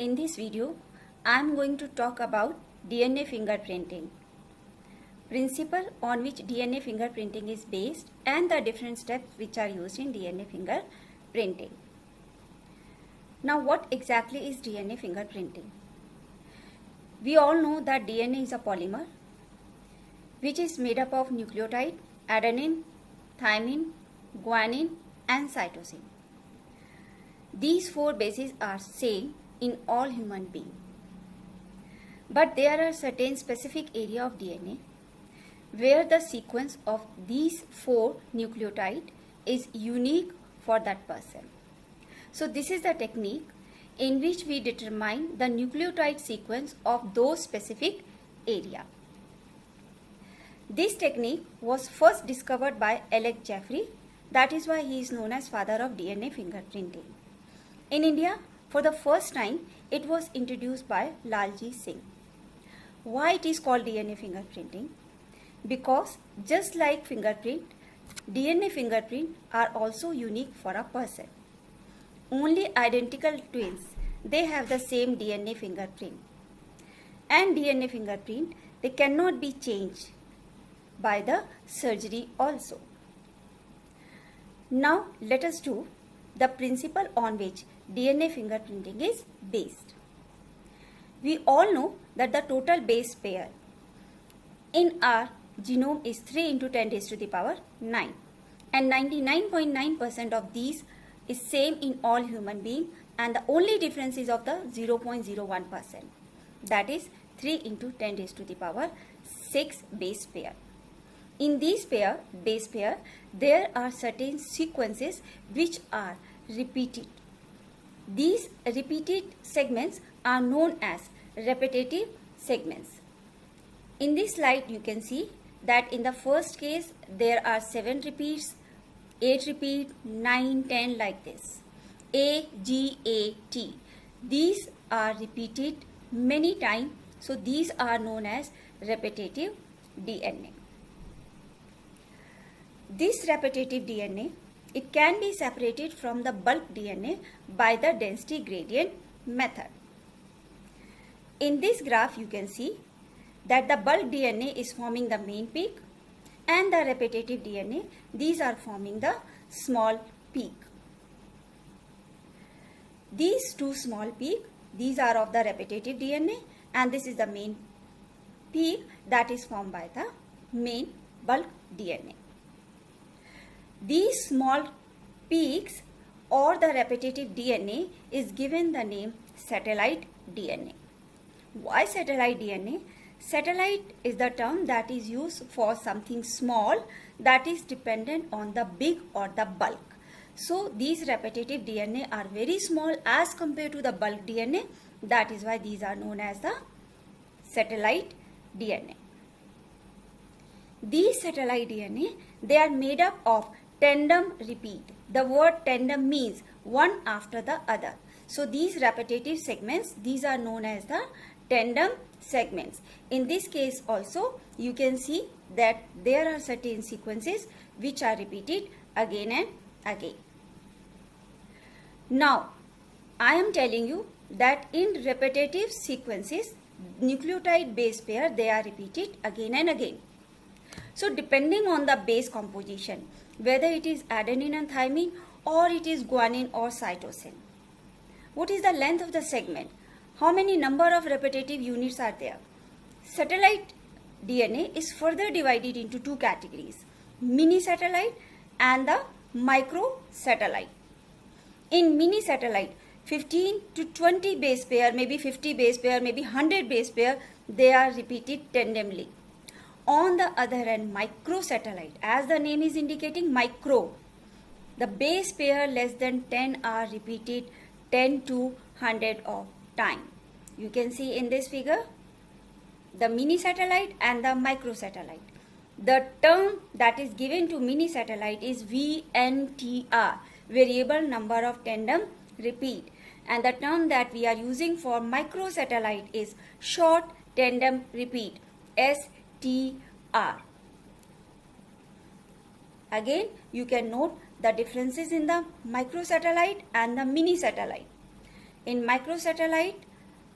In this video, I am going to talk about DNA fingerprinting, principle on which DNA fingerprinting is based and the different steps which are used in DNA fingerprinting. Now, what exactly is DNA fingerprinting? We all know that DNA is a polymer which is made up of nucleotide, adenine, thymine, guanine and cytosine. These four bases are same in all human beings. But there are certain specific area of DNA where the sequence of these four nucleotide is unique for that person. So this is the technique in which we determine the nucleotide sequence of those specific area. This technique was first discovered by Alec Jeffrey. That is why he is known as father of DNA fingerprinting. In India, for the first time, it was introduced by Lalji Singh. Why it is called DNA fingerprinting? Because just like fingerprint, DNA fingerprint are also unique for a person. Only identical twins, they have the same DNA fingerprint. And DNA fingerprint, they cannot be changed by the surgery also. Now let us do the principle on which DNA fingerprinting is based. We all know that the total base pair in our genome is 3 into 10 raised to the power 9, and 99.9% of these is same in all human beings, and the only difference is of the 0.01%, that is 3 into 10 raised to the power 6 base pair. In these base pair, there are certain sequences which are repeated. These repeated segments are known as repetitive segments. In this slide, you can see that in the first case, there are 7 repeats, 8 repeat, 9, 10 like this. A, G, A, T. These are repeated many times, so these are known as repetitive DNA. This repetitive DNA, it can be separated from the bulk DNA by the density gradient method. In this graph, you can see that the bulk DNA is forming the main peak and the repetitive DNA, these are forming the small peak. These two small peak, these are of the repetitive DNA, and this is the main peak that is formed by the main bulk DNA. These small peaks or the repetitive DNA is given the name satellite DNA. Why satellite DNA? Satellite is the term that is used for something small that is dependent on the big or the bulk. So these repetitive DNA are very small as compared to the bulk DNA. That is why these are known as the satellite DNA. These satellite DNA, they are made up of tandem repeat. The word tandem means one after the other. So these repetitive segments, these are known as the tandem segments. In this case also, you can see that there are certain sequences which are repeated again and again. Now, I am telling you that in repetitive sequences, nucleotide base pair, they are repeated again and again. So depending on the base composition, whether it is adenine and thymine or it is guanine or cytosine. What is the length of the segment? How many number of repetitive units are there? Satellite DNA is further divided into two categories, mini satellite and the micro satellite. In mini satellite, 15 to 20 base pair, maybe 50 base pair, maybe 100 base pair, they are repeated tandemly. On the other hand, microsatellite, as the name is indicating, micro, the base pair less than 10 are repeated 10 to 100 of time. You can see in this figure the mini satellite and the microsatellite. The term that is given to mini satellite is VNTR, variable number of tandem repeat, and the term that we are using for microsatellite is short tandem repeat, STR. Again, you can note the differences in the microsatellite and the mini satellite. In microsatellite,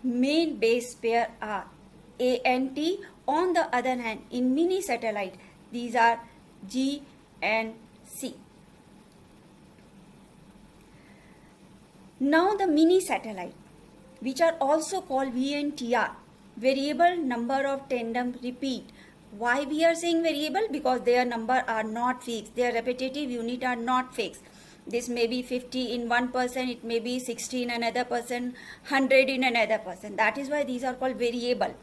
main base pair are A and T. On the other hand, in mini satellite, these are G and C. Now the mini satellite, which are also called VNTR, variable number of tandem repeat. Why we are saying variable? Because their number are not fixed. Their repetitive unit are not fixed. This may be 50 in one person, it may be 60 in another person, 100 in another person. That is why these are called variable.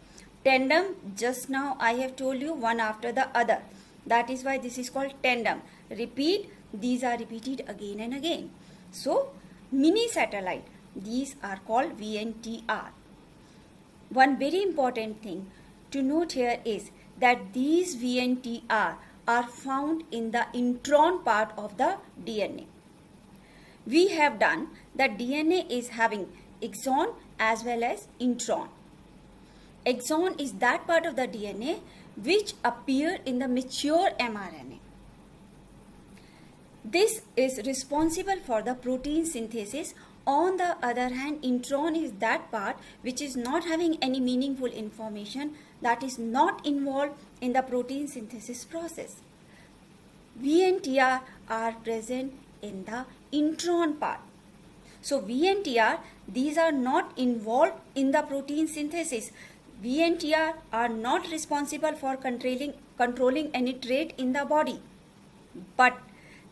Tandem, just now I have told you, one after the other. That is why this is called tandem. Repeat, these are repeated again and again. So, mini satellite, these are called VNTR. One very important thing to note here is that these VNTR are found in the intron part of the DNA. We have done that DNA is having exon as well as intron. Exon is that part of the DNA which appear in the mature mRNA. This is responsible for the protein synthesis. On the other hand, intron is that part which is not having any meaningful information, that is not involved in the protein synthesis process. VNTR are present in the intron part. So VNTR, these are not involved in the protein synthesis. VNTR are not responsible for controlling any trait in the body, but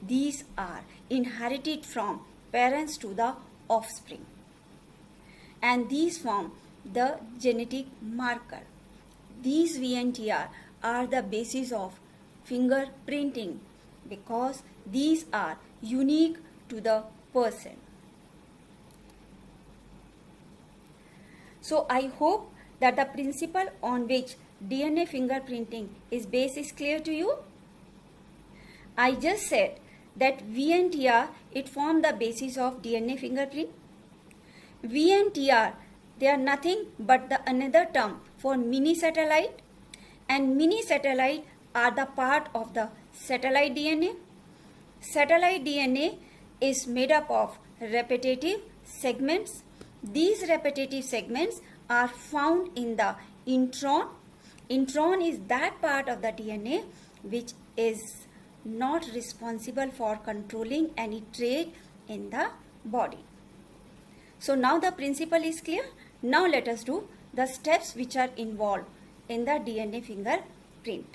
these are inherited from parents to the offspring, and these form the genetic marker. These VNTR are the basis of fingerprinting because these are unique to the person. So I hope that the principle on which DNA fingerprinting is based is clear to you. I just said that VNTR, it form the basis of DNA fingerprint. VNTR, they are nothing but the another term for mini satellite, and mini satellite are the part of the satellite DNA. Satellite DNA is made up of repetitive segments. These repetitive segments are found in the intron. Intron is that part of the DNA which is not responsible for controlling any trait in the body. So now the principle is clear. Now let us do the steps which are involved in the DNA fingerprint.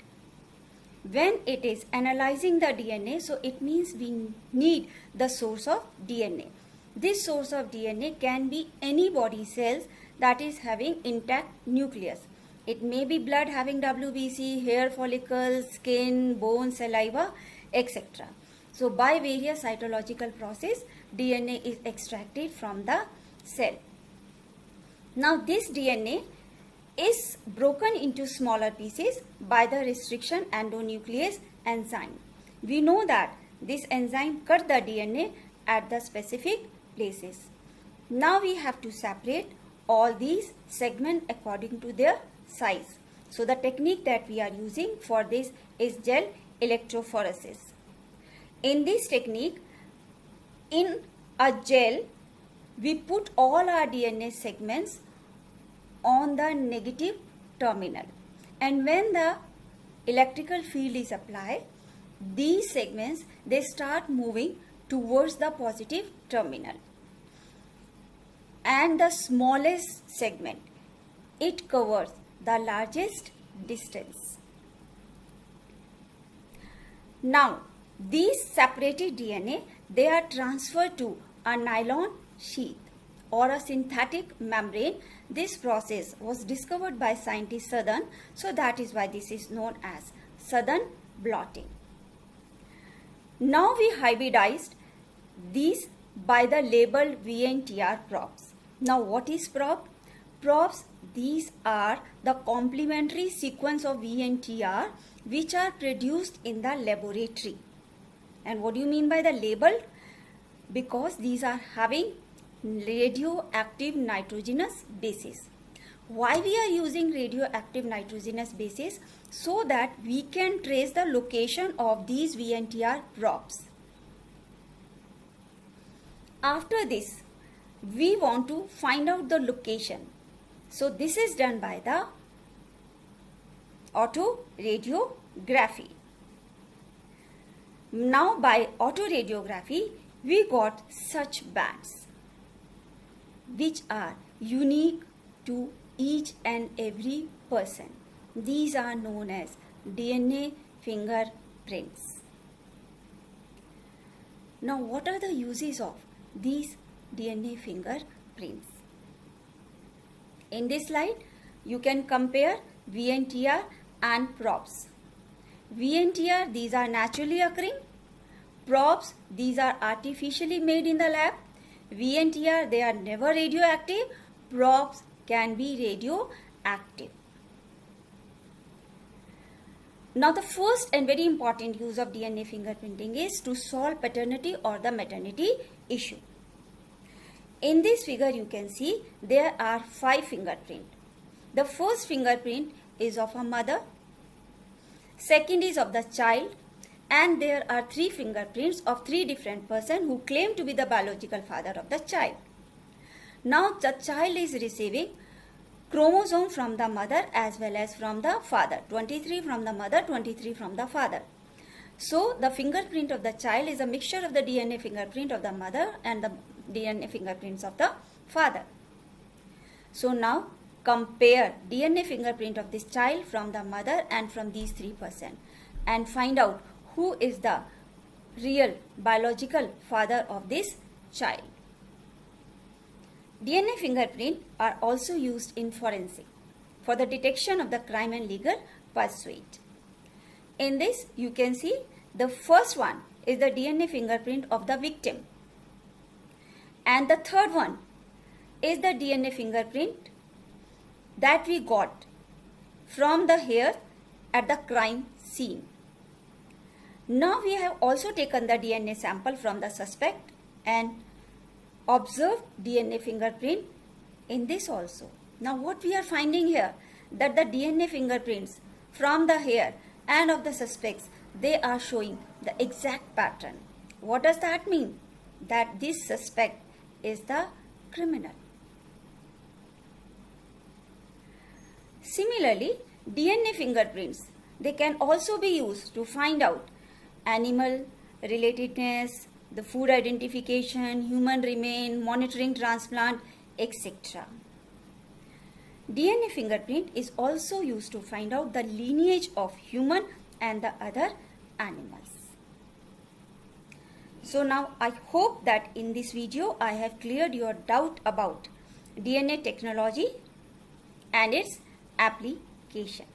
When it is analyzing the DNA, so it means we need the source of DNA. This source of DNA can be any body cells that is having intact nucleus. It may be blood having WBC, hair follicles, skin, bone, saliva, etc. So by various cytological process, DNA is extracted from the cell. Now this DNA is broken into smaller pieces by the restriction endonuclease enzyme. We know that this enzyme cut the DNA at the specific places. Now we have to separate all these segments according to their size. So the technique that we are using for this is gel electrophoresis. In this technique, in a gel, we put all our DNA segments on the negative terminal, and when the electrical field is applied, these segments, they start moving towards the positive terminal, and the smallest segment, it covers the largest distance. Now these separated DNA, they are transferred to a nylon sheath or a synthetic membrane. This process was discovered by scientist Southern, so that is why this is known as Southern blotting. Now we hybridized these by the labeled VNTR probes. Now what is probe? Probes, these are the complementary sequence of VNTR which are produced in the laboratory. And what do you mean by the labeled? Because these are having radioactive nitrogenous bases. Why we are using radioactive nitrogenous bases? So that we can trace the location of these VNTR probes. After this, we want to find out the location. So this is done by the autoradiography. Now by autoradiography, we got such bands which are unique to each and every person. These are known as DNA fingerprints. Now what are the uses of these DNA fingerprints? In this slide, you can compare VNTR and probes. VNTR, these are naturally occurring. Probes, these are artificially made in the lab. VNTR, they are never radioactive. Probes can be radioactive. Now the first and very important use of DNA fingerprinting is to solve paternity or the maternity issue. In this figure you can see there are 5 fingerprints. The first fingerprint is of a mother, second is of the child, and there are 3 fingerprints of 3 different persons who claim to be the biological father of the child. Now the child is receiving chromosome from the mother as well as from the father. 23 from the mother, 23 from the father. So the fingerprint of the child is a mixture of the DNA fingerprint of the mother and the DNA fingerprints of the father. So now compare DNA fingerprint of this child from the mother and from these 3 persons and find out who is the real biological father of this child. DNA fingerprints are also used in forensic for the detection of the crime and legal pursuit. In this, you can see the first one is the DNA fingerprint of the victim, and the third one is the DNA fingerprint that we got from the hair at the crime scene. Now we have also taken the DNA sample from the suspect and observed DNA fingerprint in this also. Now what we are finding here, that the DNA fingerprints from the hair and of the suspects, they are showing the exact pattern. What does that mean? That this suspect is the criminal. Similarly, DNA fingerprints, they can also be used to find out animal relatedness, the food identification, human remain, monitoring transplant, etc. DNA fingerprint is also used to find out the lineage of human and the other animals. So now I hope that in this video I have cleared your doubt about DNA technology and its application.